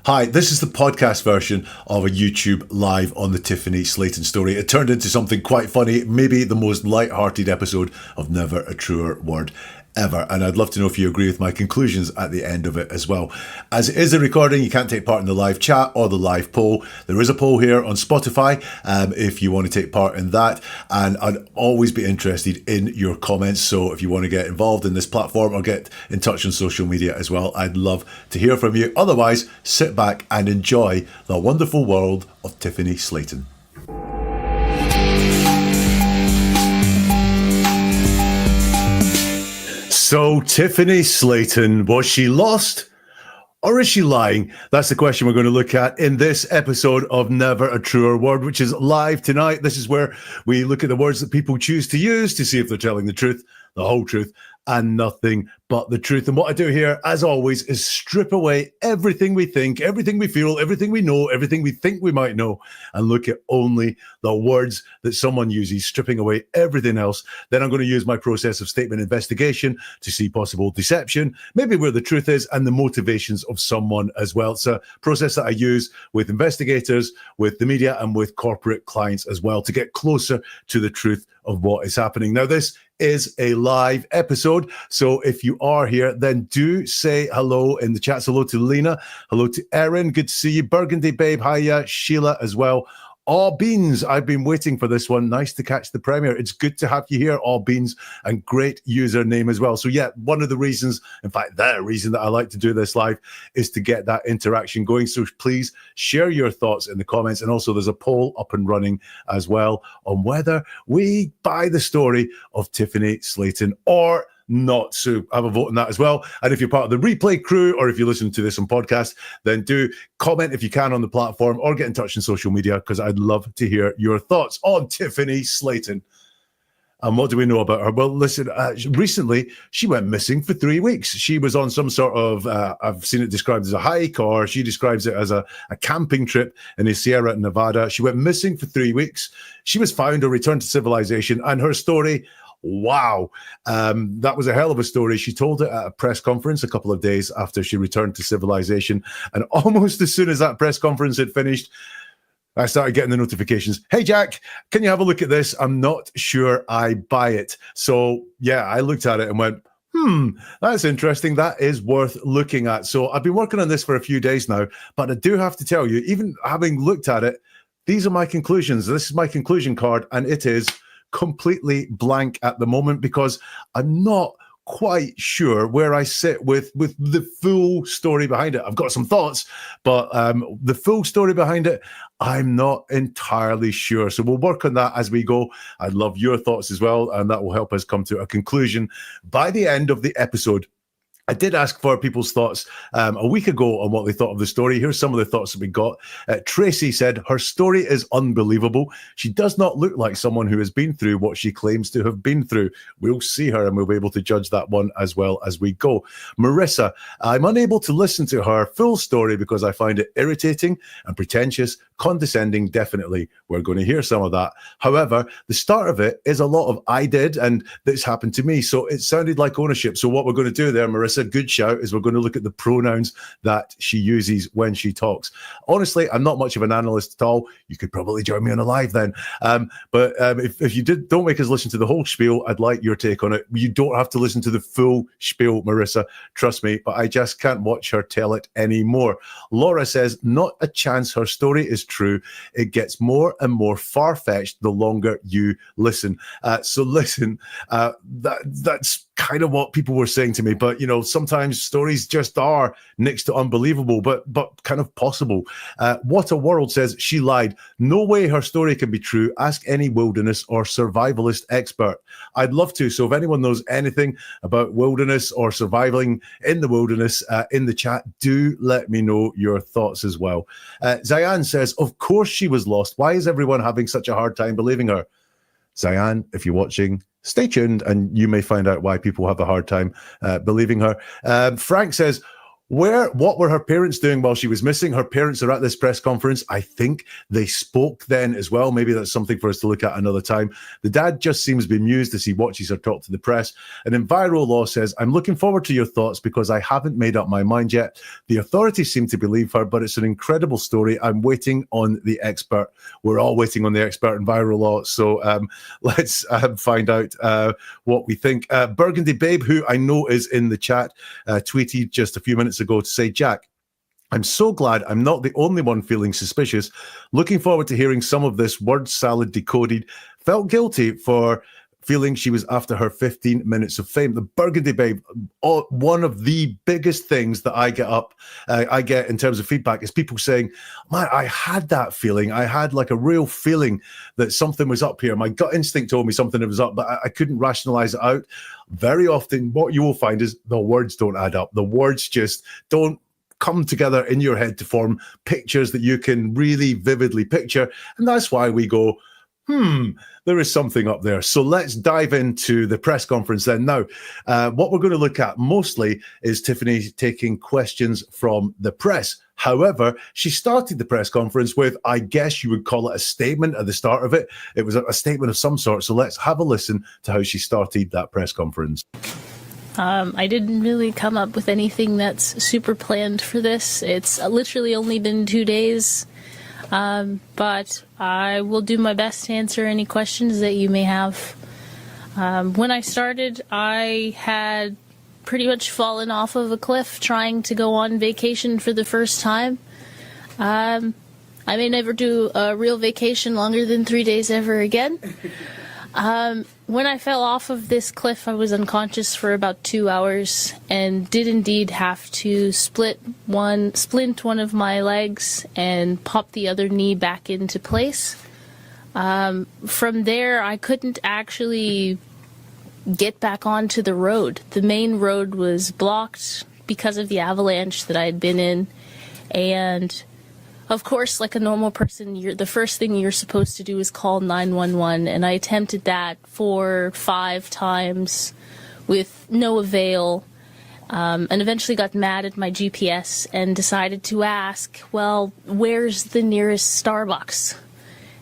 Hi, this is the podcast version of a YouTube live on the Tiffany Slaton story. It turned into something quite funny, maybe the most light-hearted episode of Never a Truer Word ever. And I'd love to know if you agree with my conclusions at the end of it as well. As it is a recording, you can't take part in the live chat or the live poll. There is a poll here on Spotify if you want to take part in that. And I'd always be interested in your comments. So if you want to get involved in this platform or get in touch on social media as well, I'd love to hear from you. Otherwise, sit back and enjoy the wonderful world of Tiffany Slaton. So, Tiffany Slaton, was she lost or is she lying? That's the question we're going to look at in this episode of Never a Truer Word, which is live tonight. This is where we look at the words that people choose to use to see if they're telling the truth, the whole truth, and nothing but the truth. And what I do here, as always, is strip away everything we think, everything we feel, everything we know, everything we think we might know, and look at only the words that someone uses, stripping away everything else. Then I'm going to use my process of statement investigation to see possible deception, maybe where the truth is, and the motivations of someone as well. It's a process that I use with investigators, with the media, and with corporate clients as well to get closer to the truth of what is happening. Now, this is a live episode, so if you are here, then do say hello in the chats. Hello to Lena, hello to Erin, good to see you. Burgundy Babe, hiya. Sheila as well. All Beans, I've been waiting for this one. Nice to catch the premiere. It's good to have you here, All Beans, and great username as well. So yeah, one of the reasons, in fact, the reason that I like to do this live is to get that interaction going. So please share your thoughts in the comments. And also there's a poll up and running as well on whether we buy the story of Tiffany Slaton or not. So have a vote on that as well. And if you're part of the replay crew, or if you listen to this on podcast, then do comment if you can on the platform or get in touch on social media, because I'd love to hear your thoughts on Tiffany Slaton. And what do we know about her? Well, listen, recently she went missing for 3 weeks. She was on some sort of, I've seen it described as a hike, or she describes it as a camping trip in the Sierra Nevada. She went missing for 3 weeks. She was found or returned to civilization, and her story, wow, that was a hell of a story. She told it at a press conference a couple of days after she returned to civilization. And almost as soon as that press conference had finished, I started getting the notifications. Hey, Jack, can you have a look at this? I'm not sure I buy it. So, yeah, I looked at it and went, that's interesting. That is worth looking at. So I've been working on this for a few days now, but I do have to tell you, even having looked at it, these are my conclusions. This is my conclusion card, and it is completely blank at the moment because I'm not quite sure where I sit with the full story behind it. I've got some thoughts, but the full story behind it, I'm not entirely sure. So we'll work on that as we go. I'd love your thoughts as well, and that will help us come to a conclusion by the end of the episode. I did ask for people's thoughts a week ago on what they thought of the story. Here's some of the thoughts that we got. Tracy said, her story is unbelievable. She does not look like someone who has been through what she claims to have been through. We'll see her and we'll be able to judge that one as well as we go. Marissa, I'm unable to listen to her full story because I find it irritating and pretentious, condescending. Definitely, we're going to hear some of that. However, the start of it is a lot of I did and this happened to me. So it sounded like ownership. So what we're going to do there, Marissa, a good shout, is we're going to look at the pronouns that she uses when she talks. Honestly, I'm not much of an analyst at all. You could probably join me on a live then. But if you don't make us listen to the whole spiel, I'd like your take on it. You don't have to listen to the full spiel, Marissa, trust me, but I just can't watch her tell it anymore. Laura says, not a chance her story is true. It gets more and more far-fetched the longer you listen. So listen, that's kind of what people were saying to me, but you know, sometimes stories just are next to unbelievable, but kind of possible. What a World says, she lied. No way her story can be true. Ask any wilderness or survivalist expert. I'd love to. So if anyone knows anything about wilderness or surviving in the wilderness in the chat, do let me know your thoughts as well. Zayan says, of course she was lost. Why is everyone having such a hard time believing her? Zayan, if you're watching, stay tuned and you may find out why people have a hard time believing her. Frank says, What were her parents doing while she was missing? Her parents are at this press conference. I think they spoke then as well. Maybe that's something for us to look at another time. The dad just seems bemused as he watches her talk to the press. And Enviro says, I'm looking forward to your thoughts because I haven't made up my mind yet. The authorities seem to believe her, but it's an incredible story. I'm waiting on the expert. We're all waiting on the expert Enviro. So let's find out what we think. Burgundy Babe, who I know is in the chat, tweeted just a few minutes ago to say, Jack, I'm so glad I'm not the only one feeling suspicious. Looking forward to hearing some of this word salad decoded. Felt guilty for feeling she was after her 15 minutes of fame. The Burgundy Babe, one of the biggest things that I get in terms of feedback is people saying, man, I had that feeling. I had like a real feeling that something was up here. My gut instinct told me something was up, but I couldn't rationalize it out. Very often what you will find is the words don't add up. The words just don't come together in your head to form pictures that you can really vividly picture. And that's why we go, there is something up there. So let's dive into the press conference then. Now, what we're going to look at mostly is Tiffany taking questions from the press. However, she started the press conference with, I guess you would call it a statement at the start of it. It was a statement of some sort. So let's have a listen to how she started that press conference. I didn't really come up with anything that's super planned for this. It's literally only been 2 days. But I will do my best to answer any questions that you may have. When I started, I had pretty much fallen off of a cliff trying to go on vacation for the first time. I may never do a real vacation longer than 3 days ever again. When I fell off of this cliff, I was unconscious for about 2 hours and did indeed have to splint one of my legs and pop the other knee back into place. From there, I couldn't actually get back onto the road. The main road was blocked because of the avalanche that I had been in. And of course, like a normal person, the first thing you're supposed to do is call 911, and I attempted that 4 or 5 times with no avail, and eventually got mad at my GPS and decided to ask, well, where's the nearest Starbucks?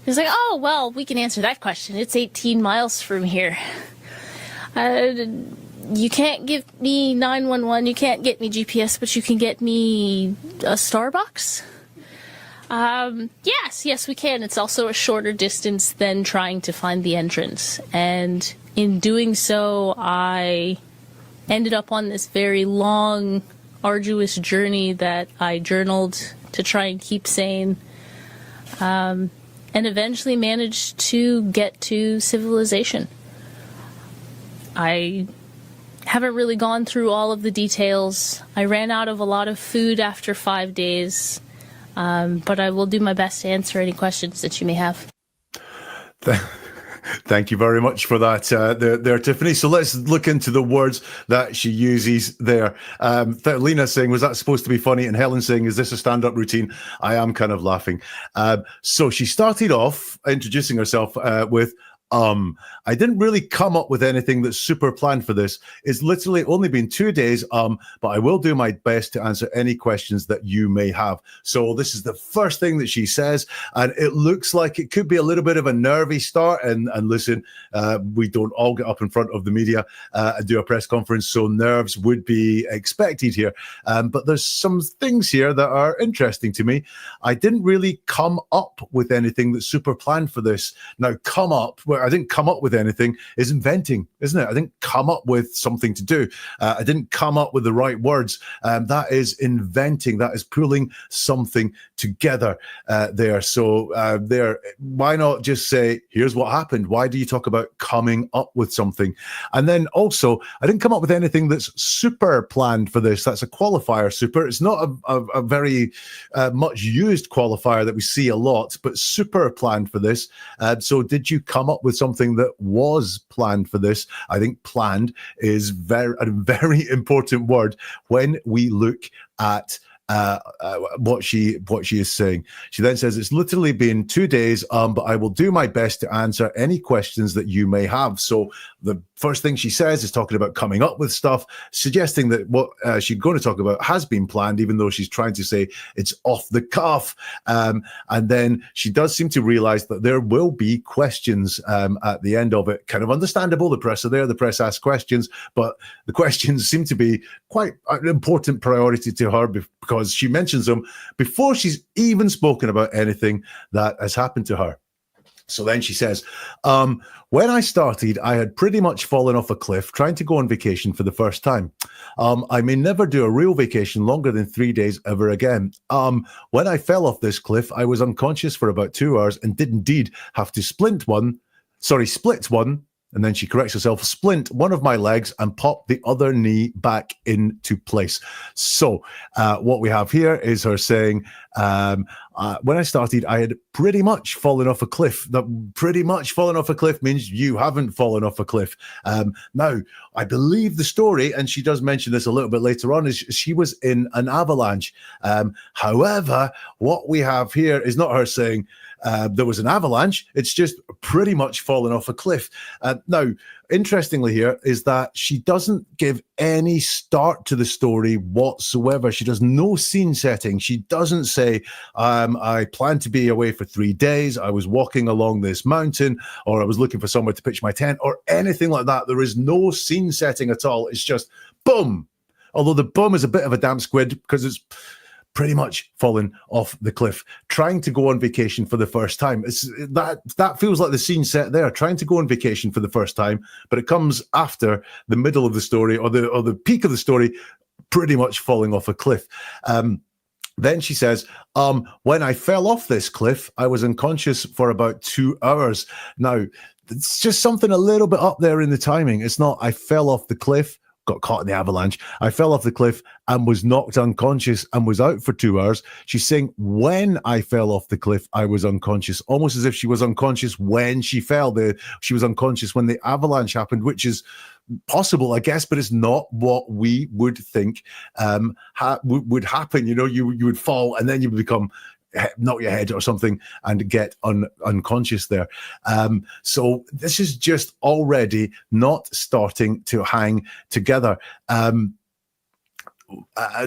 He's like, oh, well, we can answer that question. It's 18 miles from here. You can't give me 911, you can't get me GPS, but you can get me a Starbucks? Yes, we can. It's also a shorter distance than trying to find the entrance. And in doing so, I ended up on this very long, arduous journey that I journaled to try and keep sane. And eventually managed to get to civilization. I haven't really gone through all of the details. I ran out of a lot of food after 5 days. But I will do my best to answer any questions that you may have. Thank you very much for that there, Tiffany. So let's look into the words that she uses there. Lena saying, was that supposed to be funny? And Helen saying, is this a stand-up routine? I am kind of laughing. So she started off introducing herself with, I didn't really come up with anything that's super planned for this. It's literally only been 2 days, but I will do my best to answer any questions that you may have. So this is the first thing that she says, and it looks like it could be a little bit of a nervy start. And listen, we don't all get up in front of the media and do a press conference, so nerves would be expected here. But there's some things here that are interesting to me. I didn't really come up with anything that's super planned for this. Now, I didn't come up with anything is inventing, isn't it? I didn't come up with something to do. I didn't come up with the right words. That is inventing. That is pulling something together there. So why not just say, here's what happened? Why do you talk about coming up with something? And then also, I didn't come up with anything that's super planned for this. That's a qualifier, super. It's not a very much used qualifier that we see a lot, but super planned for this. So did you come up with something that was planned for this? I think planned is a very important word when we look at what she is saying. She then says, it's literally been 2 days, but I will do my best to answer any questions that you may have. So the first thing she says is talking about coming up with stuff, suggesting that what she's going to talk about has been planned, even though she's trying to say it's off the cuff. And then she does seem to realize that there will be questions at the end of it. Kind of understandable. The press are there. The press asks questions, but the questions seem to be quite an important priority to her because she mentions them before she's even spoken about anything that has happened to her. So then she says, when I started, I had pretty much fallen off a cliff trying to go on vacation for the first time. I may never do a real vacation longer than 3 days ever again. When I fell off this cliff, I was unconscious for about 2 hours and did indeed have to split one, and then she corrects herself, splint one of my legs and pop the other knee back into place. So what we have here is her saying, when I started, I had pretty much fallen off a cliff. That pretty much fallen off a cliff means you haven't fallen off a cliff. Now, I believe the story, and she does mention this a little bit later on, is she was in an avalanche. However, what we have here is not her saying, there was an avalanche. It's just pretty much fallen off a cliff. Now, interestingly here is that she doesn't give any start to the story whatsoever. She does no scene setting. She doesn't say, I planned to be away for 3 days. I was walking along this mountain, or I was looking for somewhere to pitch my tent, or anything like that. There is no scene setting at all. It's just boom. Although the boom is a bit of a damn squid because it's pretty much fallen off the cliff, trying to go on vacation for the first time. That feels like the scene set there, trying to go on vacation for the first time, but it comes after the middle of the story or the peak of the story, pretty much falling off a cliff. Then she says, when I fell off this cliff, I was unconscious for about 2 hours. Now, it's just something a little bit up there in the timing. It's not, I fell off the cliff, got caught in the avalanche. I fell off the cliff and was knocked unconscious and was out for 2 hours. She's saying when I fell off the cliff, I was unconscious, almost as if she was unconscious when she fell. She was unconscious when the avalanche happened, which is possible, I guess, but it's not what we would think would happen. You know, you would fall and then you would become knock your head or something and get unconscious there. So this is just already not starting to hang together.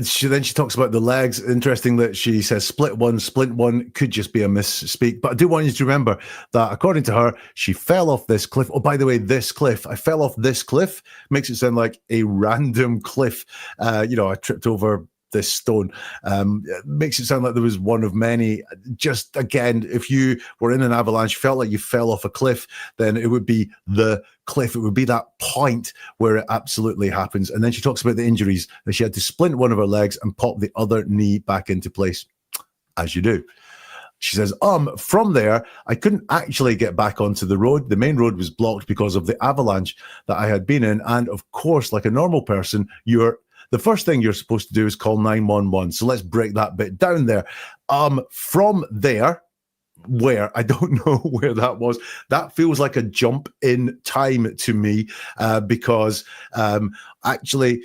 She talks about the legs. Interesting that she says split one, splint one, could just be a misspeak. But I do want you to remember that according to her, she fell off this cliff. Oh, by the way, this cliff, I fell off this cliff, makes it sound like a random cliff. I tripped over this stone. It makes it sound like there was one of many. Just again, if you were in an avalanche, felt like you fell off a cliff, then it would be the cliff. It would be that point where it absolutely happens. And then she talks about the injuries, that she had to splint one of her legs and pop the other knee back into place, as you do. She says, from there, I couldn't actually get back onto the road. The main road was blocked because of the avalanche that I had been in. And of course, like a normal person, the first thing you're supposed to do is call 911. So let's break that bit down there. From there, where I don't know where that was, that feels like a jump in time to me, because actually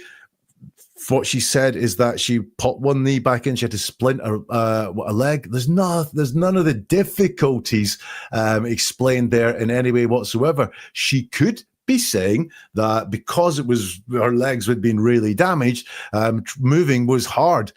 what she said is that she popped one knee back in, she had to splint a leg. There's none of the difficulties explained there in any way whatsoever. She could be saying that because her legs had been really damaged, moving was hard.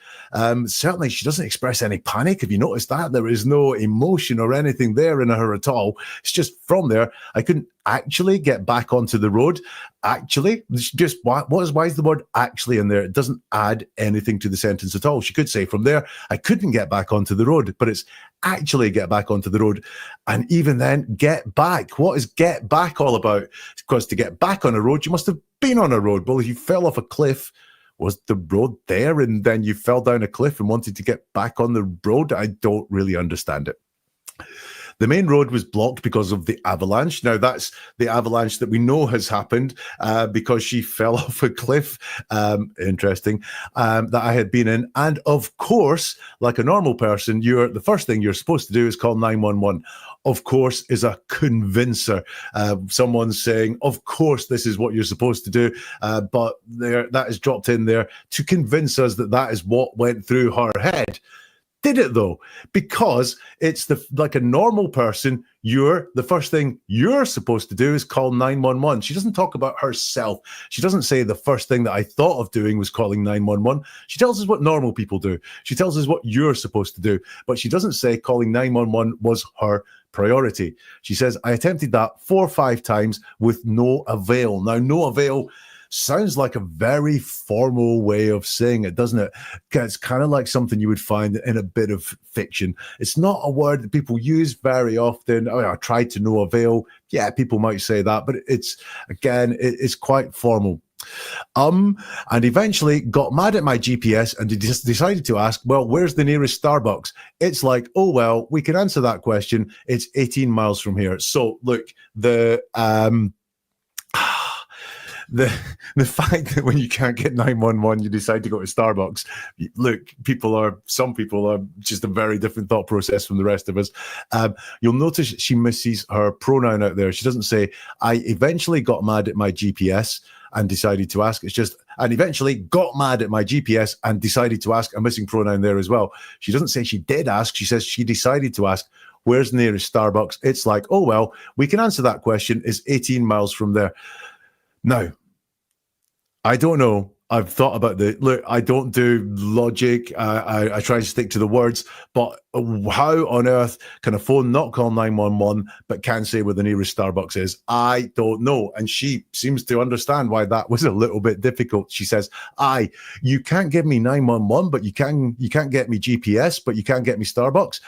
Certainly she doesn't express any panic. Have you noticed that? There is no emotion or anything there in her at all. It's just from there, I couldn't actually get back onto the road. Actually, just why is the word actually in there? It doesn't add anything to the sentence at all. She could say from there, I couldn't get back onto the road, but it's actually get back onto the road. And even then, get back. What is get back all about? Because to get back on a road, you must have been on a road. Well, if you fell off a cliff, was the road there and then you fell down a cliff and wanted to get back on the road? I don't really understand it. The main road was blocked because of the avalanche. Now, that's the avalanche that we know has happened because she fell off a cliff. Interesting. That I had been in. And of course, like a normal person, the first thing you're supposed to do is call 911. Of course, is a convincer. Someone's saying, of course, this is what you're supposed to do. But that is dropped in there to convince us that that is what went through her head. Did it though? Because it's like a normal person, the first thing you're supposed to do is call 911. She doesn't talk about herself. She doesn't say the first thing that I thought of doing was calling 911. She tells us what normal people do. She tells us what you're supposed to do, but she doesn't say calling 911 was her priority. She says, I attempted that 4 or 5 times with no avail. Now, no avail sounds like a very formal way of saying it, doesn't it? It's kind of like something you would find in a bit of fiction. It's not a word that people use very often. Oh, I tried to no avail. Yeah, people might say that, but it's quite formal. And eventually got mad at my GPS and just decided to ask, well, where's the nearest Starbucks? It's like, oh, well, we can answer that question. It's 18 miles from here. So look, the fact that when you can't get 911, you decide to go to Starbucks. Look, some people are just a very different thought process from the rest of us. You'll notice she misses her pronoun out there. She doesn't say, I eventually got mad at my GPS and decided to ask. It's just, and eventually got mad at my GPS and decided to ask. A missing pronoun there as well. She doesn't say she did ask. She says she decided to ask. Where's the nearest Starbucks? It's like, oh, well, we can answer that question. It's 18 miles from there. Now, I don't know. I've thought about look, I don't do logic. I try to stick to the words, but how on earth can a phone not call 911 but can say where the nearest Starbucks is? I don't know. And she seems to understand why that was a little bit difficult. She says, you can't give me 911, but you can't get me GPS, but you can't get me Starbucks.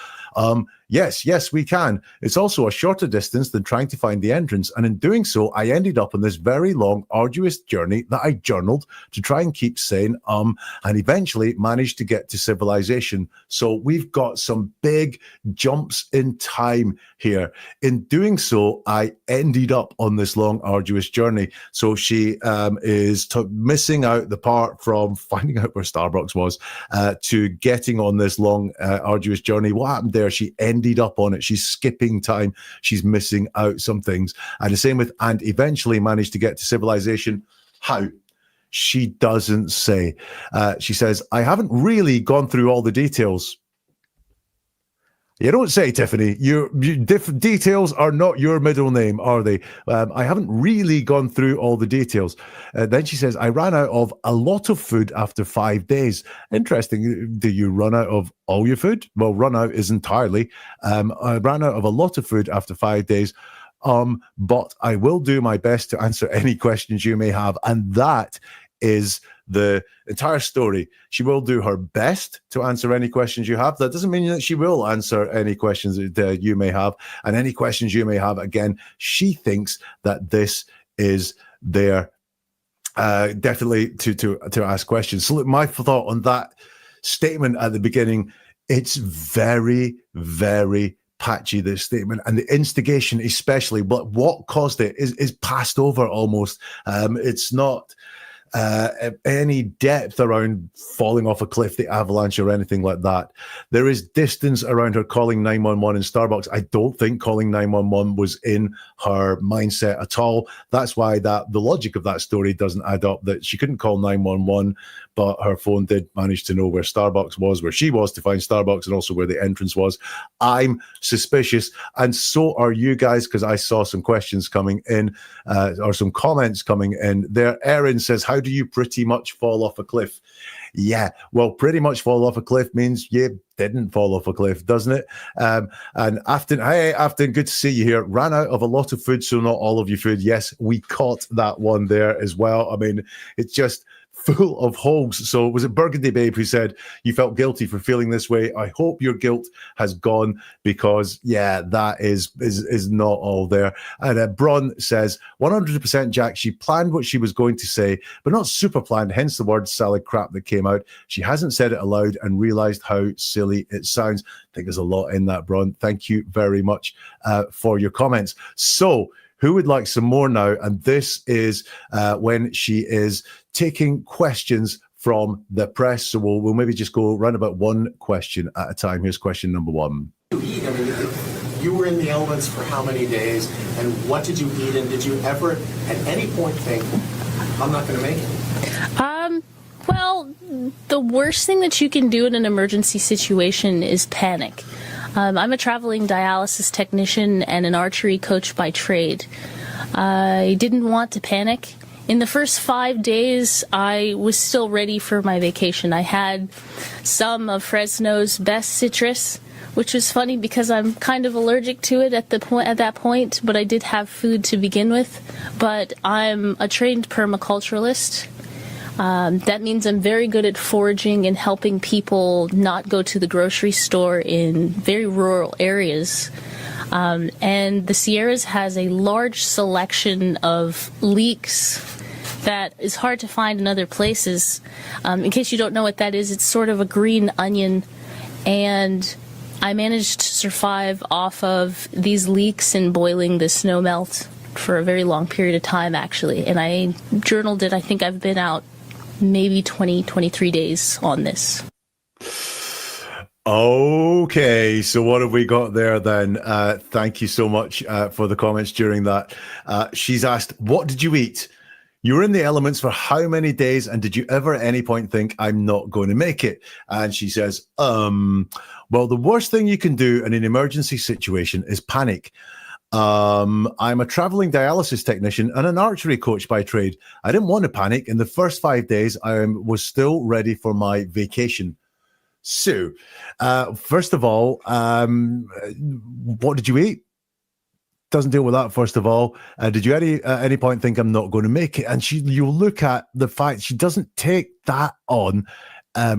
Yes, we can. It's also a shorter distance than trying to find the entrance. And in doing so, I ended up on this very long, arduous journey that I journaled to try and keep sane, and eventually managed to get to civilization. So we've got some big jumps in time here. In doing so, I ended up on this long, arduous journey. So she is missing out the part from finding out where Starbucks was to getting on this long, arduous journey. What happened there? She ended up on it. She's skipping time. She's missing out some things. And the same with, and eventually managed to get to civilization. How? She doesn't say. She says, I haven't really gone through all the details. You don't say, Tiffany. Details are not your middle name, are they? I haven't really gone through all the details. Then she says, I ran out of a lot of food after 5 days. Interesting. Do you run out of all your food? Well, run out is entirely. I ran out of a lot of food after 5 days. But I will do my best to answer any questions you may have. And that is the entire story. She will do her best to answer any questions you have. That doesn't mean that she will answer any questions that you may have. And any questions you may have, again, she thinks that this is their definitely to ask questions. So look, my thought on that statement at the beginning, it's very, very patchy, this statement, and the instigation especially, but what caused it is passed over almost. It's not any depth around falling off a cliff, the avalanche, or anything like that. There is distance around her calling 911 in Starbucks. I don't think calling 911 was in her mindset at all. That's why the logic of that story doesn't add up, that she couldn't call 911, but her phone did manage to know where Starbucks was, where she was to find Starbucks, and also where the entrance was. I'm suspicious, and so are you guys, because I saw some questions coming in, or some comments coming in there. Erin says, how do you pretty much fall off a cliff? Yeah, well, pretty much fall off a cliff means you didn't fall off a cliff, doesn't it? And Afton, hey, Afton, good to see you here. Ran out of a lot of food, so not all of your food. Yes, we caught that one there as well. I mean, it's just full of holes. So was it Burgundy Babe who said, you felt guilty for feeling this way? I hope your guilt has gone, because, yeah, that is not all there. And Bron says, 100% Jack, she planned what she was going to say, but not super planned, hence the word salad crap that came out. She hasn't said it aloud and realized how silly it sounds. I think there's a lot in that, Bron. Thank you very much for your comments. So, who would like some more now? And this is when she is taking questions from the press. So we'll maybe just go round about one question at a time. Here's question number one. I mean, you were in the elements for how many days, and what did you eat? And did you ever at any point think, I'm not going to make it? Well, the worst thing that you can do in an emergency situation is panic. I'm a traveling dialysis technician and an archery coach by trade. I didn't want to panic. In the first 5 days, I was still ready for my vacation. I had some of Fresno's best citrus, which was funny because I'm kind of allergic to it at that point, but I did have food to begin with. But I'm a trained permaculturalist. That means I'm very good at foraging and helping people not go to the grocery store in very rural areas. And the Sierras has a large selection of leeks that is hard to find in other places. In case you don't know what that is, it's sort of a green onion. And I managed to survive off of these leeks and boiling the snow melt for a very long period of time, actually. And I journaled it. I think I've been out maybe 23 days on this. Okay, so what have we got there then? Thank you so much for the comments during that. She's asked, what did you eat? You were in the elements for how many days, and did you ever at any point think, I'm not going to make it? And she says, well, the worst thing you can do in an emergency situation is panic. I'm a traveling dialysis technician and an archery coach by trade. I didn't want to panic. In the first 5 days, I was still ready for my vacation. So, first of all, what did you eat? Doesn't deal with that, first of all. Did you at any point think I'm not going to make it? And you look at the fact she doesn't take that on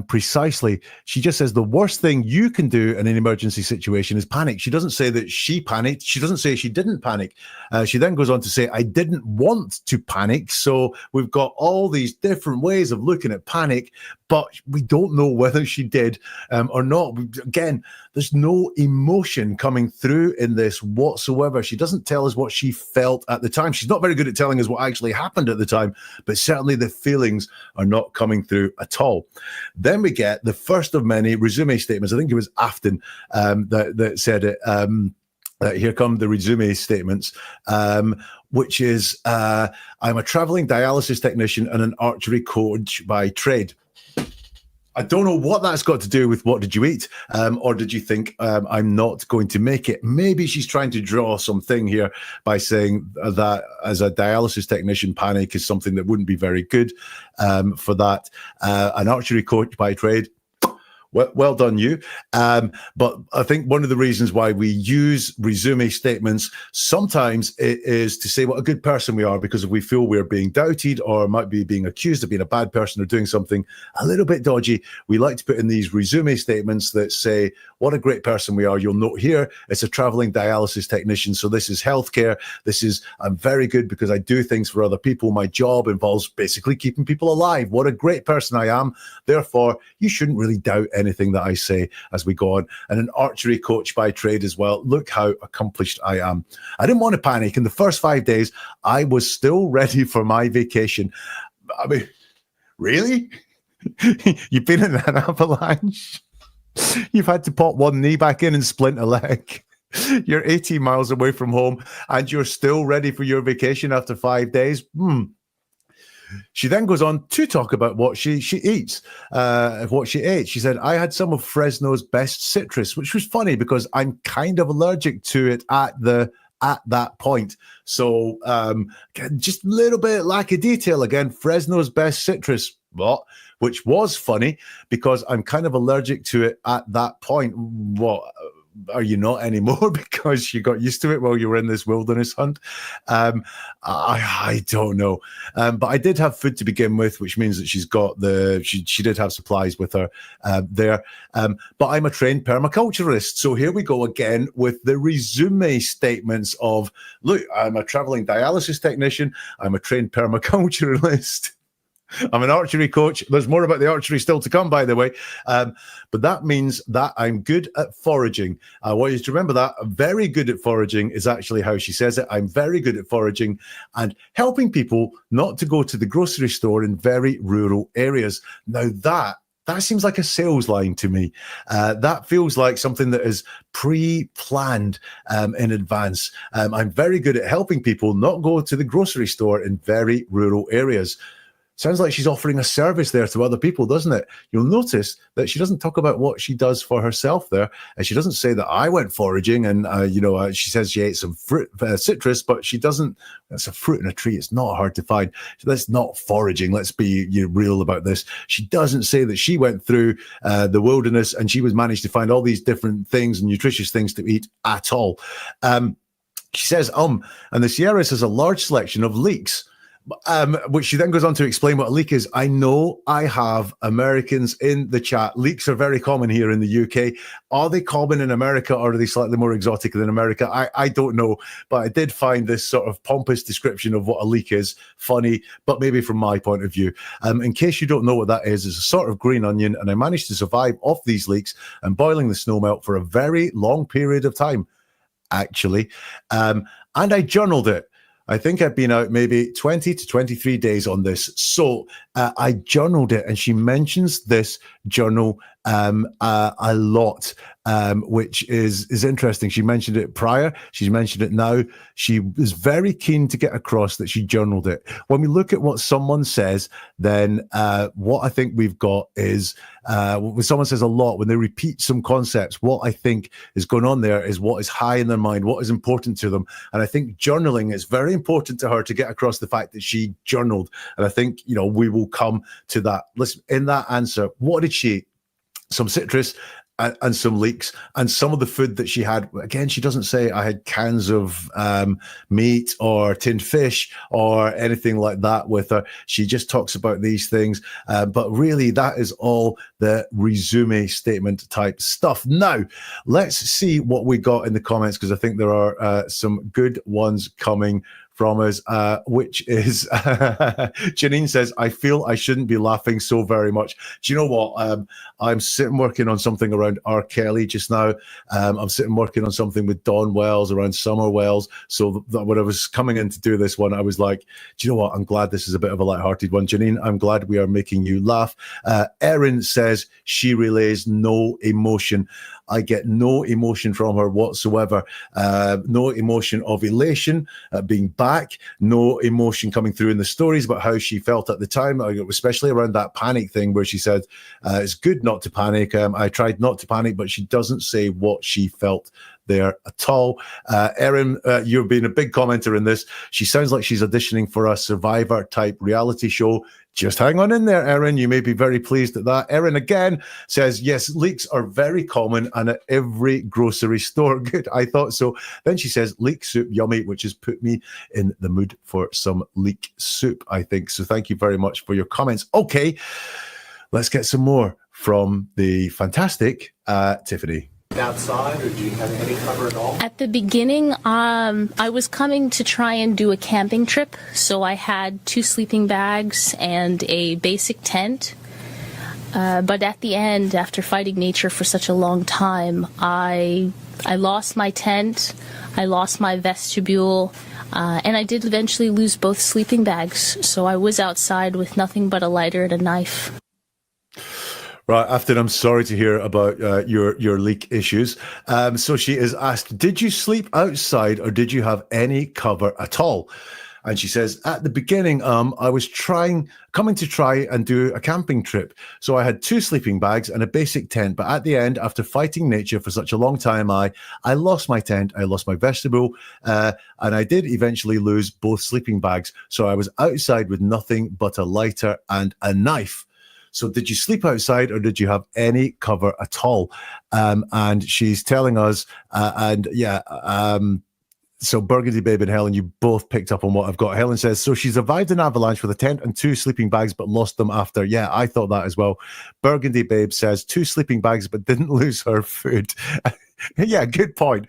precisely. She just says the worst thing you can do in an emergency situation is panic. She doesn't say that she panicked. She doesn't say she didn't panic. She then goes on to say, I didn't want to panic. So we've got all these different ways of looking at panic, but we don't know whether she did or not. Again, there's no emotion coming through in this whatsoever. She doesn't tell us what she felt at the time. She's not very good at telling us what actually happened at the time, but certainly the feelings are not coming through at all. Then we get the first of many resume statements. I think it was Afton that said it. Here come the resume statements, which is, I'm a traveling dialysis technician and an archery coach by trade. I don't know what that's got to do with what did you eat, or did you think I'm not going to make it? Maybe she's trying to draw something here by saying that as a dialysis technician, panic is something that wouldn't be very good for that. An archery coach by trade. Well done, you. But I think one of the reasons why we use resume statements sometimes it is to say what a good person we are, because if we feel we're being doubted or might be being accused of being a bad person or doing something a little bit dodgy, we like to put in these resume statements that say what a great person we are. You'll note here, it's a traveling dialysis technician. So this is healthcare. This is, I'm very good because I do things for other people. My job involves basically keeping people alive. What a great person I am. Therefore, you shouldn't really doubt anything that I say as we go on. And an archery coach by trade as well. Look how accomplished I am. I didn't want to panic. In the first 5 days, I was still ready for my vacation. I mean, really? You've been in an avalanche? You've had to pop one knee back in and splint a leg. You're 18 miles away from home and you're still ready for your vacation after 5 days. She then goes on to talk about what she eats, what she ate. She said, I had some of Fresno's best citrus, which was funny because I'm kind of allergic to it at that point. So just a little bit lack of detail again. Fresno's best citrus, what? Which was funny because I'm kind of allergic to it at that point. are you not anymore because you got used to it while you were in this wilderness hunt? I don't know. But I did have food to begin with, which means that she's got she did have supplies with her there. But I'm a trained permaculturist. So here we go again with the resume statements of, look, I'm a traveling dialysis technician. I'm a trained permaculturist. I'm an archery coach. There's more about the archery still to come, by the way. But that means that I'm good at foraging. I want you to remember that. Very good at foraging is actually how she says it. I'm very good at foraging and helping people not to go to the grocery store in very rural areas. Now that seems like a sales line to me. That feels like something that is pre-planned in advance. I'm very good at helping people not go to the grocery store in very rural areas. Sounds like she's offering a service there to other people, doesn't it? You'll notice that she doesn't talk about what she does for herself there. And she doesn't say that I went foraging and, she says she ate some fruit, citrus, but she doesn't. That's a fruit in a tree. It's not hard to find. So that's not foraging. Let's be real about this. She doesn't say that she went through the wilderness and she was managed to find all these different things and nutritious things to eat at all. She says, and the Sierras has a large selection of leeks. Which she then goes on to explain what a leek is. I know I have Americans in the chat. Leeks are very common here in the UK. Are they common in America or are they slightly more exotic than America? I don't know, but I did find this sort of pompous description of what a leek is funny, but maybe from my point of view. In case you don't know what that is, it's a sort of green onion, and I managed to survive off these leeks and boiling the snowmelt for a very long period of time, actually. And I journaled it. I think I've been out maybe 20 to 23 days on this. So I journaled it, and she mentions this journal a lot, which is interesting. She mentioned it prior. She's mentioned it now. She is very keen to get across that she journaled it. When we look at what someone says, then what I think we've got is when someone says a lot, when they repeat some concepts, what I think is going on there is what is high in their mind, what is important to them. And I think journaling is very important to her to get across the fact that she journaled. And I think, we will come to that. Listen, in that answer, what did she eat? Some citrus and some leeks, and some of the food that she had. Again, she doesn't say I had cans of meat or tinned fish or anything like that with her. She just talks about these things. But really, that is all the resume statement type stuff. Now, let's see what we got in the comments, because I think there are some good ones coming from us, which is Janine says, I feel I shouldn't be laughing so very much. Do you know what? I'm sitting working on something around R. Kelly just now. I'm sitting working on something with Dawn Wells around Summer Wells. So when I was coming in to do this one, I was like, do you know what? I'm glad this is a bit of a lighthearted one. Janine, I'm glad we are making you laugh. Erin says she relays no emotion. I get no emotion from her whatsoever. No emotion of elation, being back, no emotion coming through in the stories about how she felt at the time, especially around that panic thing where she said, it's good not to panic. I tried not to panic, but she doesn't say what she felt there at all. Erin, you've been a big commenter in this. She sounds like she's auditioning for a Survivor type reality show. Just hang on in there, Erin. You may be very pleased at that. Erin again says, yes, leeks are very common and at every grocery store. Good, I thought so. Then she says, leek soup, yummy, which has put me in the mood for some leek soup, I think. So thank you very much for your comments. Okay, let's get some more from the fantastic Tiffany. Outside, or do you have any cover at all? At the beginning, I was coming to try and do a camping trip, so I had 2 sleeping bags and a basic tent. But at the end, after fighting nature for such a long time, I lost my tent, I lost my vestibule, and I did eventually lose both sleeping bags. So I was outside with nothing but a lighter and a knife. Right, Afton, I'm sorry to hear about your leak issues. So she is asked, did you sleep outside or did you have any cover at all? And she says, at the beginning, I was coming to try and do a camping trip. So I had 2 sleeping bags and a basic tent. But at the end, after fighting nature for such a long time, I lost my tent, I lost my vestibule, and I did eventually lose both sleeping bags. So I was outside with nothing but a lighter and a knife. So did you sleep outside or did you have any cover at all? And she's telling us, so Burgundy Babe and Helen, you both picked up on what I've got. Helen says, so she survived an avalanche with a tent and 2 sleeping bags, but lost them after. Yeah, I thought that as well. Burgundy Babe says 2 sleeping bags, but didn't lose her food. Yeah, good point.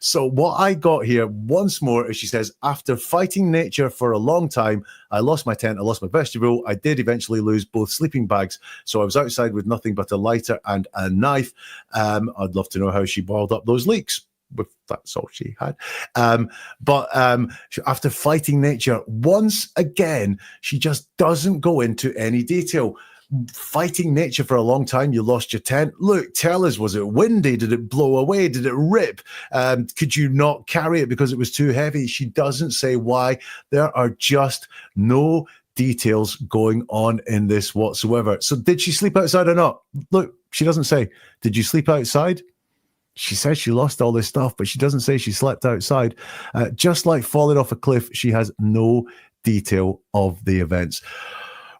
So what I got here once more is she says, after fighting nature for a long time, I lost my tent, I lost my vegetable. I did eventually lose both sleeping bags. So I was outside with nothing but a lighter and a knife. I'd love to know how she boiled up those leeks. That's all she had. But after fighting nature, once again, she just doesn't go into any detail. Fighting nature for a long time, you lost your tent. Look, tell us, was it windy? Did it blow away? Did it rip? Could you not carry it because it was too heavy? She doesn't say why. There are just no details going on in this whatsoever. So did she sleep outside or not? Look, she doesn't say. Did you sleep outside? She says she lost all this stuff, but she doesn't say she slept outside. Just like falling off a cliff, she has no detail of the events.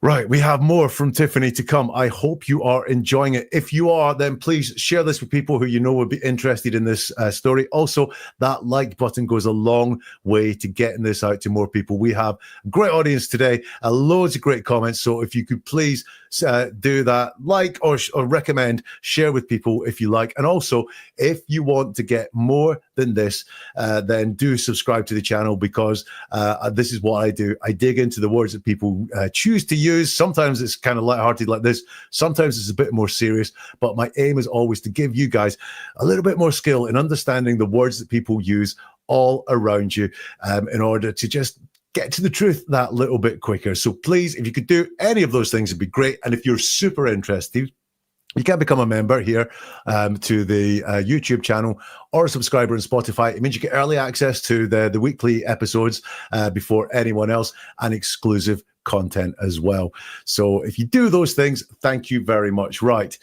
Right, we have more from Tiffany to come. I hope you are enjoying it. If you are, then please share this with people who you know would be interested in this story. Also, that like button goes a long way to getting this out to more people. We have a great audience today, loads of great comments. So if you could please do that, like or recommend, share with people if you like. And also, if you want to get more than this, then do subscribe to the channel, because this is what I do. I dig into the words that people choose to use. Sometimes it's kind of lighthearted like this. Sometimes it's a bit more serious. But my aim is always to give you guys a little bit more skill in understanding the words that people use all around you, in order to just get to the truth that little bit quicker. So please, if you could do any of those things, it'd be great. And if you're super interested, you can become a member here to the YouTube channel, or a subscriber on Spotify. It means you get early access to the weekly episodes before anyone else, and exclusive content as well. So if you do those things, thank you very much. Right.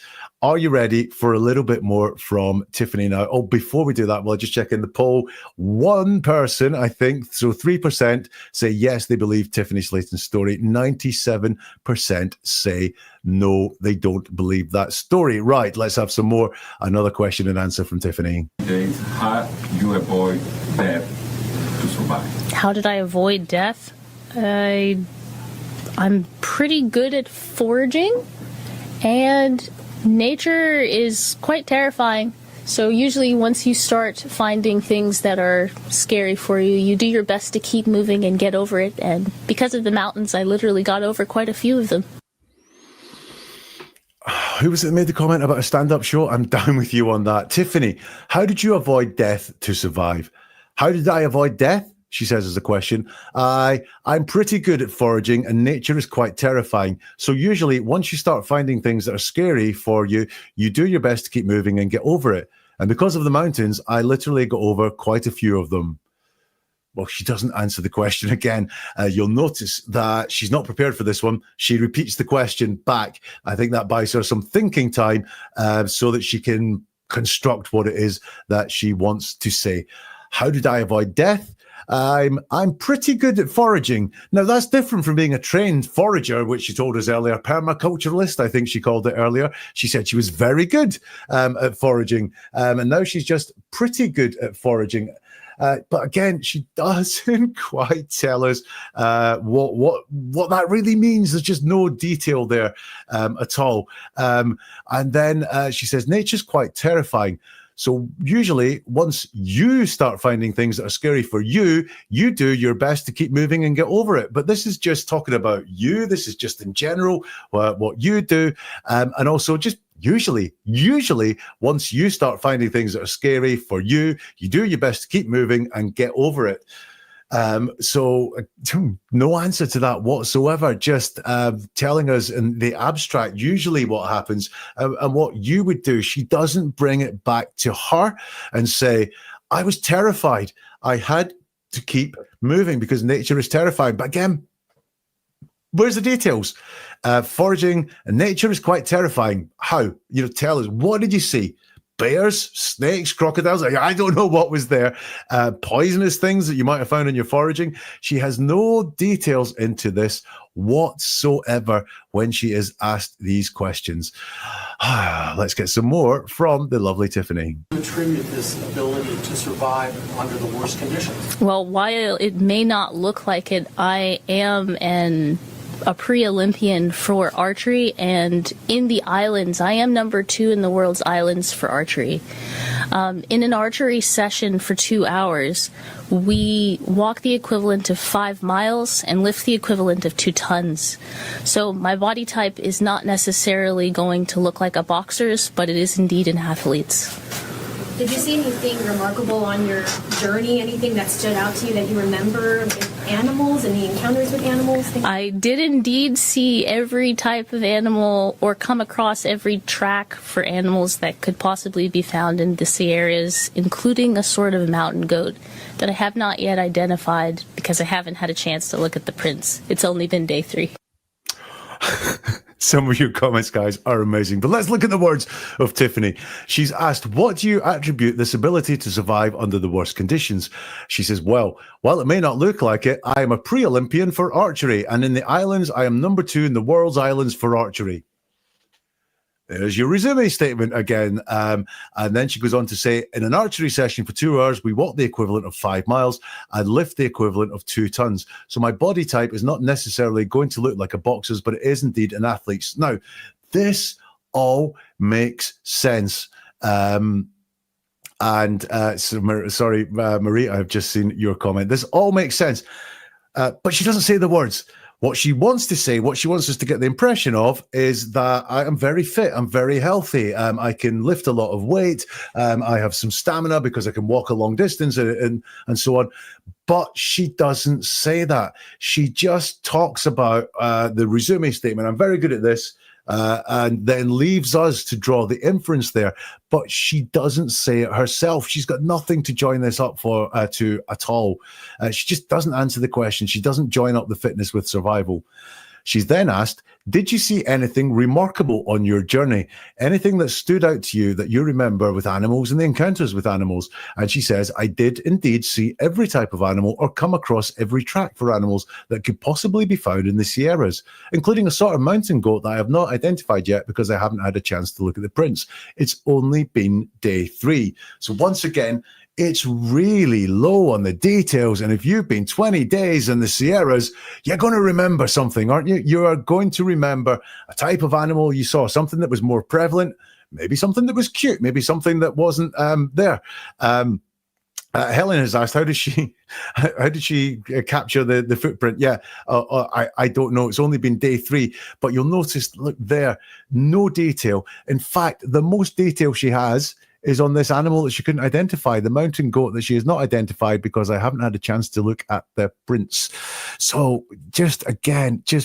Are you ready for a little bit more from Tiffany now? Oh, before we do that, well, just check in the poll. One person, I think, so 3% say yes, they believe Tiffany Slaton's story. 97% say no, they don't believe that story. Right, let's have some more. Another question and answer from Tiffany. How you avoid death to survive? How did I avoid death? I'm pretty good at foraging, and nature is quite terrifying. So usually once you start finding things that are scary for you, you do your best to keep moving and get over it. And because of the mountains, I literally got over quite a few of them. Who was it that made the comment about a stand-up show? I'm down with you on that. Tiffany, how did you avoid death to survive? How did I avoid death? She says as a question. I'm pretty good at foraging, and nature is quite terrifying. So usually once you start finding things that are scary for you, you do your best to keep moving and get over it. And because of the mountains, I literally got over quite a few of them. Well, she doesn't answer the question again. You'll notice that she's not prepared for this one. She repeats the question back. I think that buys her some thinking time so that she can construct what it is that she wants to say. How did I avoid death? I'm pretty good at foraging. Now, that's different from being a trained forager, which she told us earlier. Permaculturalist, I think she called it earlier. She said she was very good at foraging. And now she's just pretty good at foraging. But again, she doesn't quite tell us what that really means. There's just no detail there at all. And then she says, nature's quite terrifying. So usually once you start finding things that are scary for you, you do your best to keep moving and get over it. But this is just talking about you. This is just in general what you do. And also just usually once you start finding things that are scary for you, you do your best to keep moving and get over it. So no answer to that whatsoever, just telling us in the abstract usually what happens and what you would do. She doesn't bring it back to her and say, I was terrified. I had to keep moving because nature is terrifying. But again, where's the details? Foraging and nature is quite terrifying. How? Tell us, what did you see? Bears, snakes, crocodiles. I don't know what was there. Poisonous things that you might have found in your foraging. She has no details into this whatsoever when she is asked these questions. Let's get some more from the lovely Tiffany. Attribute this ability to survive under the worst conditions? Well, while it may not look like it, I am a pre-Olympian for archery, and in the islands, I am number 2 in the world's islands for archery. In an archery session for 2 hours, we walk the equivalent of 5 miles and lift the equivalent of 2 tons. So my body type is not necessarily going to look like a boxer's, but it is indeed an athlete's. Did you see anything remarkable on your journey? Anything that stood out to you that you remember? Animals, any encounters with animals? I did indeed see every type of animal or come across every track for animals that could possibly be found in the Sierras, including a sort of mountain goat that I have not yet identified because I haven't had a chance to look at the prints. It's only been day 3. Some of your comments, guys, are amazing. But let's look at the words of Tiffany. She's asked, what do you attribute this ability to survive under the worst conditions? She says, well, while it may not look like it, I am a pre-Olympian for archery. And in the islands, I am number 2 in the world's islands for archery. There's your resume statement again. And then she goes on to say, in an archery session for 2 hours, we walk the equivalent of 5 miles and lift the equivalent of 2 tons. So my body type is not necessarily going to look like a boxer's, but it is indeed an athlete's. Now, this all makes sense. Marie, I have just seen your comment. This all makes sense. But she doesn't say the words. What she wants to say, what she wants us to get the impression of is that I am very fit, I'm very healthy, I can lift a lot of weight, I have some stamina because I can walk a long distance and so on. But she doesn't say that. She just talks about the resume statement. I'm very good at this. And then leaves us to draw the inference there, but she doesn't say it herself. She's got nothing to join this up for to at all. She just doesn't answer the question. She doesn't join up the fitness with survival. She's then asked, did you see anything remarkable on your journey? Anything that stood out to you that you remember with animals and the encounters with animals? And she says, I did indeed see every type of animal or come across every track for animals that could possibly be found in the Sierras, including a sort of mountain goat that I have not identified yet because I haven't had a chance to look at the prints. It's only been day 3. So once again, it's really low on the details. And if you've been 20 days in the Sierras, you're going to remember something, aren't you? You are going to remember a type of animal you saw, something that was more prevalent, maybe something that was cute, maybe something that wasn't there. Helen has asked, how did she capture the footprint? Yeah, I don't know. It's only been day 3, but you'll notice, look there, no detail. In fact, the most detail she has is on this animal that she couldn't identify, the mountain goat that she has not identified because I haven't had a chance to look at the prints. So just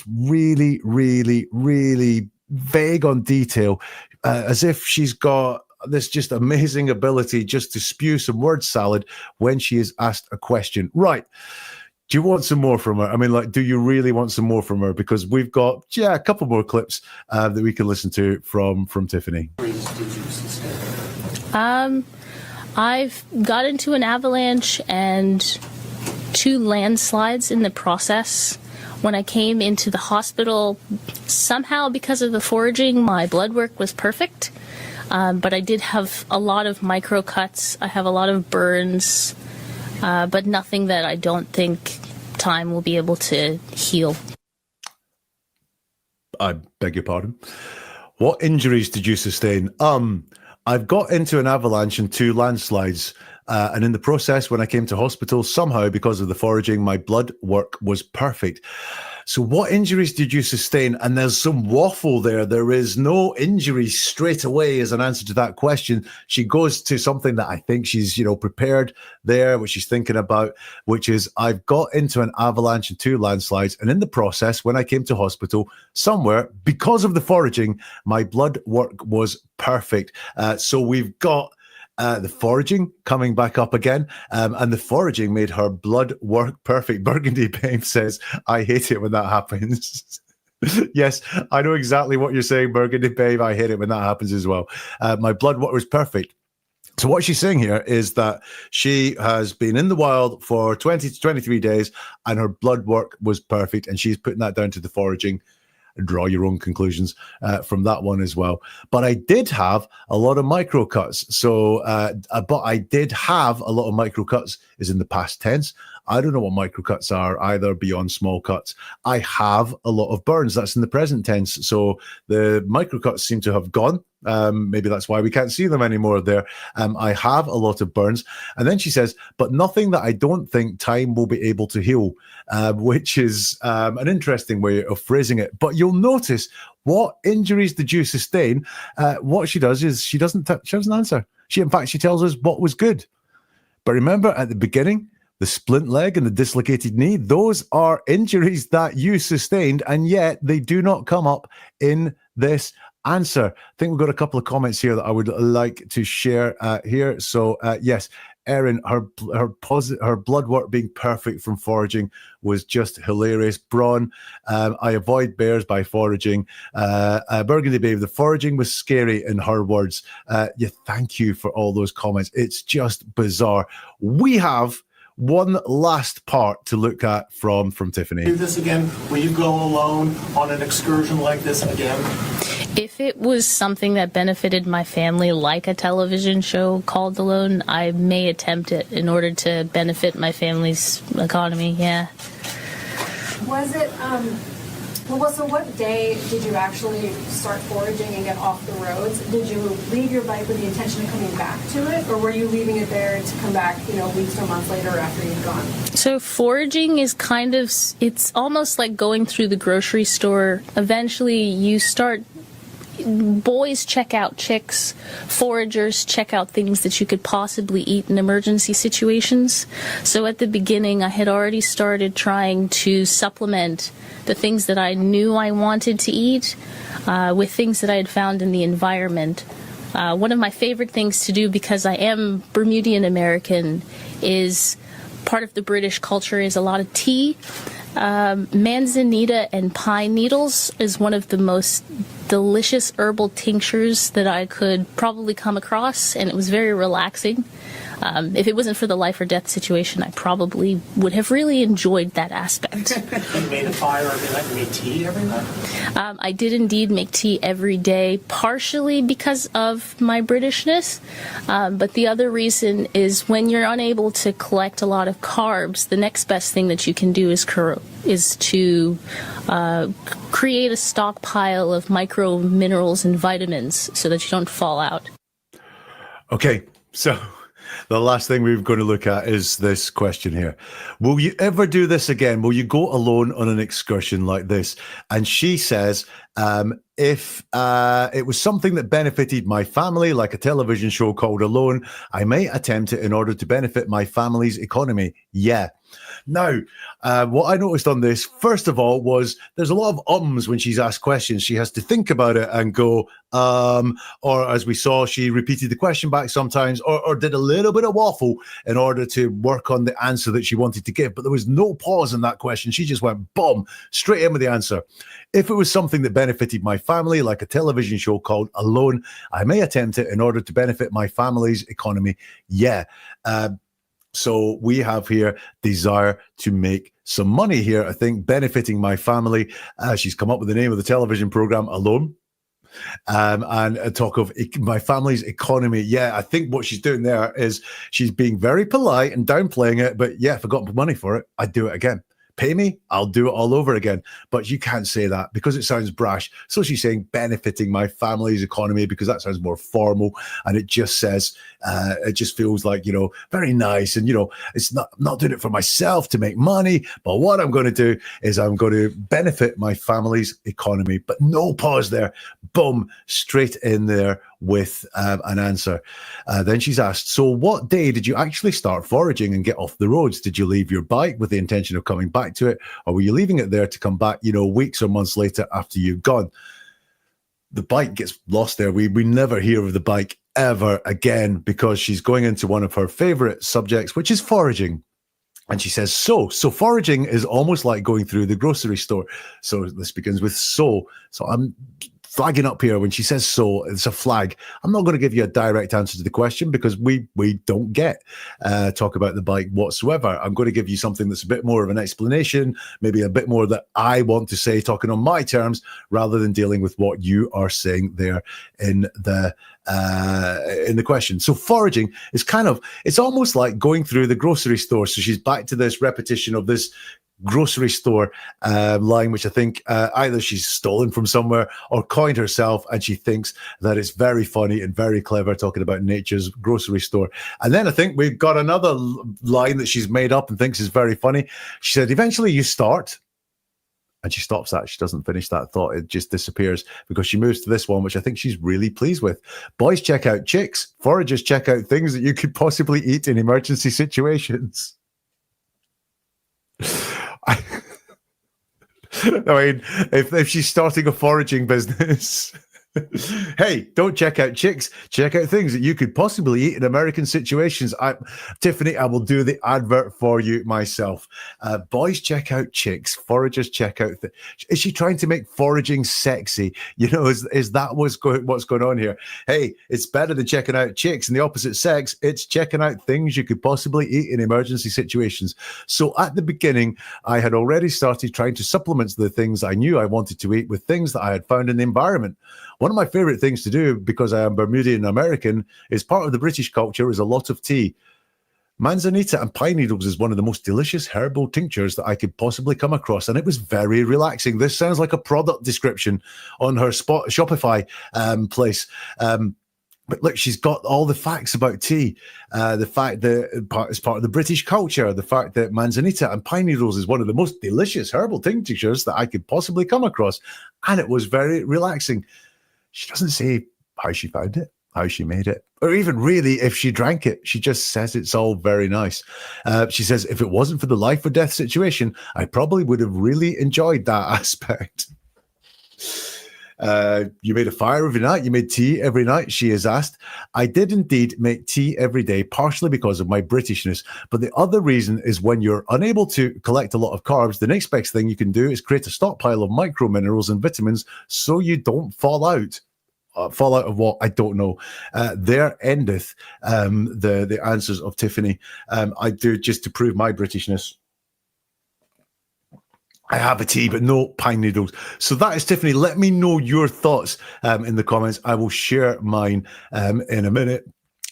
really, really, really vague on detail, as if she's got this just amazing ability just to spew some word salad when she is asked a question. Right. Do you want some more from her? I mean, like, do you really want some more from her? Because we've got, a couple more clips that we can listen to from Tiffany. I've got into an avalanche and 2 landslides in the process. When I came into the hospital, somehow because of the foraging, my blood work was perfect. But I did have a lot of micro cuts. I have a lot of burns, but nothing that I don't think time will be able to heal. I beg your pardon. What injuries did you sustain? I've got into an avalanche and 2 landslides. And in the process, when I came to hospital, somehow, because of the foraging, my blood work was perfect. So what injuries did you sustain? And there's some waffle there. There is no injury straight away as an answer to that question. She goes to something that I think she's, prepared there, what she's thinking about, which is I've got into an avalanche and 2 landslides. And in the process, when I came to hospital, somewhere, because of the foraging, my blood work was perfect. So we've got the foraging coming back up again, and the foraging made her blood work perfect. Burgundy Babe says, I hate it when that happens. Yes, I know exactly what you're saying, Burgundy Babe. I hate it when that happens as well. My blood work was perfect. So what she's saying here is that she has been in the wild for 20 to 23 days and her blood work was perfect, and she's putting that down to the foraging. Draw your own conclusions from that one as well. But I did have a lot of micro cuts. But I did have a lot of micro cuts is in the past tense. I don't know what micro cuts are either beyond small cuts. I have a lot of burns. That's in the present tense. So the micro cuts seem to have gone. Maybe that's why we can't see them anymore there. I have a lot of burns. And then she says, but nothing that I don't think time will be able to heal, which is an interesting way of phrasing it. But you'll notice, what injuries did you sustain? What she does is she doesn't answer. She tells us what was good. But remember at the beginning, the splint leg and the dislocated knee, those are injuries that you sustained, and yet they do not come up in this answer. I think we've got a couple of comments here that I would like to share here. So yes, Erin, her blood work being perfect from foraging was just hilarious. Braun, I avoid bears by foraging. Burgundy Babe, the foraging was scary in her words. Yeah, thank you for all those comments. It's just bizarre. We have one last part to look at from Tiffany. Do this again? Will you go alone on an excursion like this again? If it was something that benefited my family, like a television show called Alone, I may attempt it in order to benefit my family's economy. Yeah. Was it, so what day did you actually start foraging and get off the roads? Did you leave your bike with the intention of coming back to it, or were you leaving it there to come back, weeks or months later after you'd gone? So foraging is it's almost like going through the grocery store. Eventually you start, boys check out chicks, foragers check out things that you could possibly eat in emergency situations. So at the beginning, I had already started trying to supplement the things that I knew I wanted to eat with things that I had found in the environment. One of my favorite things to do, because I am Bermudian American, is part of the British culture is a lot of tea. Manzanita and pine needles is one of the most delicious herbal tinctures that I could probably come across, and it was very relaxing. If it wasn't for the life or death situation, I probably would have really enjoyed that aspect. You made a fire every night? You made tea every night? I did indeed make tea every day, partially because of my Britishness. But the other reason is when you're unable to collect a lot of carbs, the next best thing that you can do is to create a stockpile of micro minerals and vitamins so that you don't fall out. Okay, so the last thing we're going to look at is this question here. Will you ever do this again? Will you go alone on an excursion like this? And she says, if it was something that benefited my family, like a television show called Alone, I may attempt it in order to benefit my family's economy. Yeah. Now, what I noticed on this, first of all, was there's a lot of ums when she's asked questions. She has to think about it and go, or as we saw, she repeated the question back sometimes, or did a little bit of waffle in order to work on the answer that she wanted to give. But there was no pause in that question. She just went, boom, straight in with the answer. If it was something that benefited my family, like a television show called Alone, I may attempt it in order to benefit my family's economy. Yeah. So we have here desire to make some money here. I think benefiting my family. She's come up with the name of the television program, Alone. And talk of my family's economy. Yeah, I think what she's doing there is she's being very polite and downplaying it. But yeah, if I got money for it, I'd do it again. Pay me, I'll do it all over again. But you can't say that because it sounds brash. So she's saying benefiting my family's economy because that sounds more formal. And it just says, it just feels like, very nice. And, it's not, I'm not doing it for myself to make money. But what I'm going to do is I'm going to benefit my family's economy. But no pause there. Boom, straight in there with an answer. Then she's asked, so what day did you actually start foraging and get off the roads? Did you leave your bike with the intention of coming back to it? Or were you leaving it there to come back, weeks or months later after you've gone? The bike gets lost there. We never hear of the bike ever again because she's going into one of her favorite subjects, which is foraging. And she says, so foraging is almost like going through the grocery store. So this begins with so. So I'm flagging up here when she says so, it's a flag. I'm not going to give you a direct answer to the question because we don't get talk about the bike whatsoever. I'm going to give you something that's a bit more of an explanation, maybe a bit more that I want to say, talking on my terms, rather than dealing with what you are saying there in the question. So foraging is it's almost like going through the grocery store. So she's back to this repetition of this grocery store line, which I think either she's stolen from somewhere or coined herself, and she thinks that it's very funny and very clever, talking about nature's grocery store. And then I think we've got another line that she's made up and thinks is very funny. She said, eventually you start, and she stops that. She doesn't finish that thought. It just disappears because she moves to this one, which I think she's really pleased with. Boys check out chicks, foragers check out things that you could possibly eat in emergency situations. I mean, if she's starting a foraging business, hey, don't check out chicks, check out things that you could possibly eat in American situations. Tiffany, I will do the advert for you myself. Boys check out chicks, foragers check out. Is she trying to make foraging sexy? You know, is that what's going on here? Hey, it's better than checking out chicks in the opposite sex. It's checking out things you could possibly eat in emergency situations. So at the beginning, I had already started trying to supplement the things I knew I wanted to eat with things that I had found in the environment. One of my favorite things to do, because I am Bermudian American, is part of the British culture is a lot of tea. Manzanita and pine needles is one of the most delicious herbal tinctures that I could possibly come across, and it was very relaxing. This sounds like a product description on her Shopify place. But look, she's got all the facts about tea. The fact that it's part of the British culture, the fact that manzanita and pine needles is one of the most delicious herbal tinctures that I could possibly come across, and it was very relaxing. She doesn't say how she found it, how she made it, or even really if she drank it. She just says it's all very nice. She says, if it wasn't for the life or death situation, I probably would have really enjoyed that aspect. You made a fire every night. You made tea every night, she has asked. I did indeed make tea every day, partially because of my Britishness. But the other reason is when you're unable to collect a lot of carbs, the next best thing you can do is create a stockpile of micro minerals and vitamins so you don't fall out. Fall out of what? I don't know. There endeth the answers of Tiffany. I do, just to prove my Britishness, I have a tea, but no pine needles. So that is Tiffany. Let me know your thoughts in the comments. I will share mine in a minute.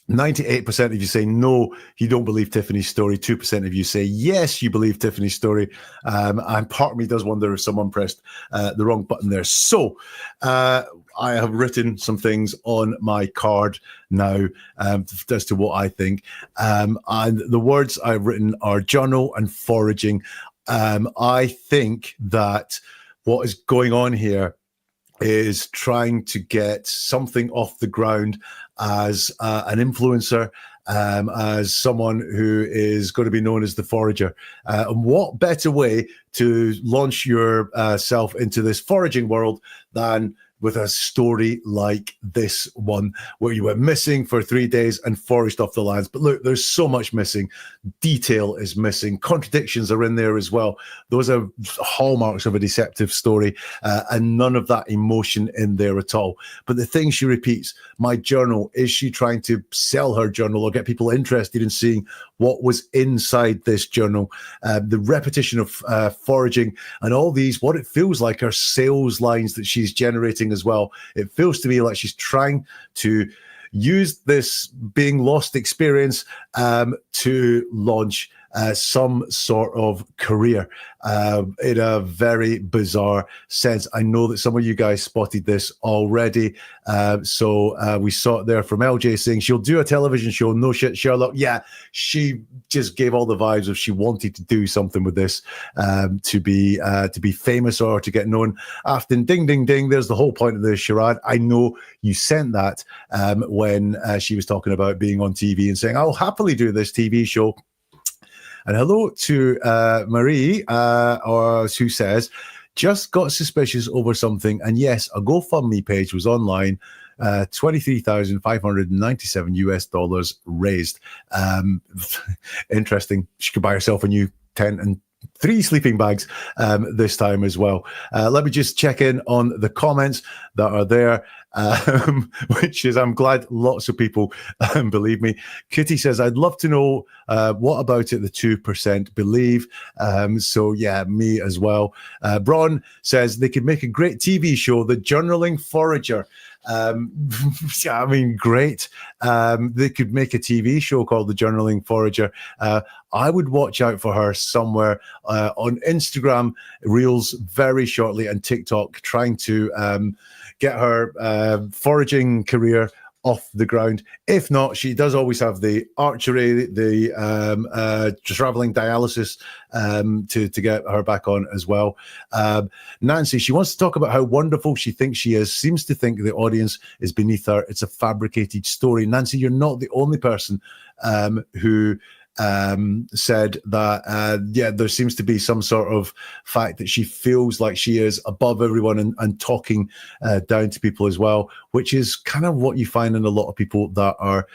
98% of you say no, you don't believe Tiffany's story. 2% of you say yes, you believe Tiffany's story. And part of me does wonder if someone pressed the wrong button there. So I have written some things on my card now as to what I think. And the words I've written are journal and foraging. I think that what is going on here is trying to get something off the ground as an influencer, as someone who is going to be known as the forager. And what better way to launch yourself into this foraging world than with a story like this one, where you went missing for 3 days and foraged off the lands. But look, there's so much missing. Detail is missing. Contradictions are in there as well. Those are hallmarks of a deceptive story, and none of that emotion in there at all. But the thing she repeats, my journal, is she trying to sell her journal or get people interested in seeing what was inside this journal? The repetition of foraging and all these, what it feels like are sales lines that she's generating as well. It feels to me like she's trying to use this being lost experience to launch some sort of career in a very bizarre sense. I know that some of you guys spotted this already. So we saw it there from LJ saying she'll do a television show. No shit, Sherlock. Yeah, she just gave all the vibes of she wanted to do something with this to be famous or to get known. After ding, ding, ding, there's the whole point of the charade. I know you sent that when she was talking about being on TV and saying, I'll happily do this TV show. And hello to Marie, who says, just got suspicious over something. And yes, a GoFundMe page was online, $23,597 raised. Interesting. She could buy herself a new tent and 3 sleeping bags this time as well. Let me just check in on the comments that are there, which is, I'm glad lots of people believe me. Kitty says, I'd love to know what about it the 2% believe. So yeah, me as well. Braun says they could make a great TV show, The Journaling Forager. Yeah, I mean, great. They could make a TV show called The Journaling Forager. I would watch out for her somewhere on Instagram Reels very shortly and TikTok, trying to get her foraging career off the ground. If not, she does always have the archery, the traveling dialysis to get her back on as well. Nancy, she wants to talk about how wonderful she thinks she is, seems to think the audience is beneath her. It's a fabricated story. Nancy, you're not the only person who said that, yeah, there seems to be some sort of fact that she feels like she is above everyone and talking down to people as well, which is kind of what you find in a lot of people that are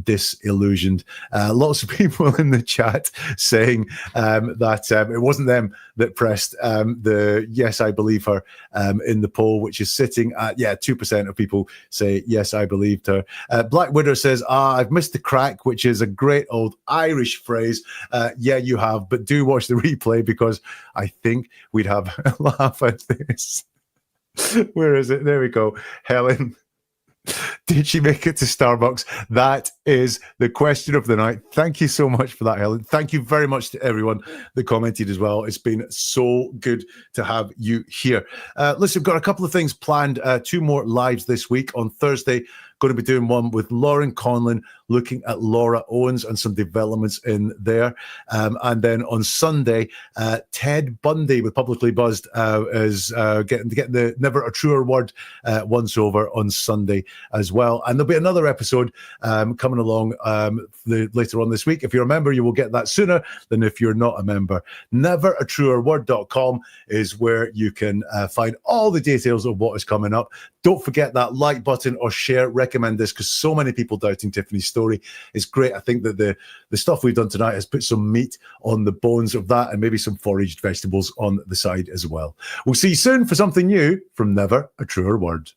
disillusioned. Lots of people in the chat saying that it wasn't them that pressed the yes, I believe her in the poll, which is sitting at, 2% of people say yes, I believed her. Black Widow says, I've missed the crack, which is a great old Irish phrase. Yeah, you have, but do watch the replay because I think we'd have a laugh at this. Where is it? There we go. Helen, did she make it to Starbucks? That is the question of the night. Thank you so much for that, Helen. Thank you very much to everyone that commented as well. It's been so good to have you here. Listen, we've got a couple of things planned. 2 more lives this week. On Thursday, going to be doing one with Lauren Conlon, looking at Laura Owens and some developments in there. And then on Sunday, Ted Bundy with Publicly Buzzed is getting the Never a Truer Word once over on Sunday as well. And there'll be another episode coming along later on this week. If you're a member, you will get that sooner than if you're not a member. NeverATruerWord.com is where you can find all the details of what is coming up. Don't forget that like button or share. Recommend this because so many people doubting Tiffany's story. It's great. I think that the stuff we've done tonight has put some meat on the bones of that and maybe some foraged vegetables on the side as well. We'll see you soon for something new from Never a Truer Word.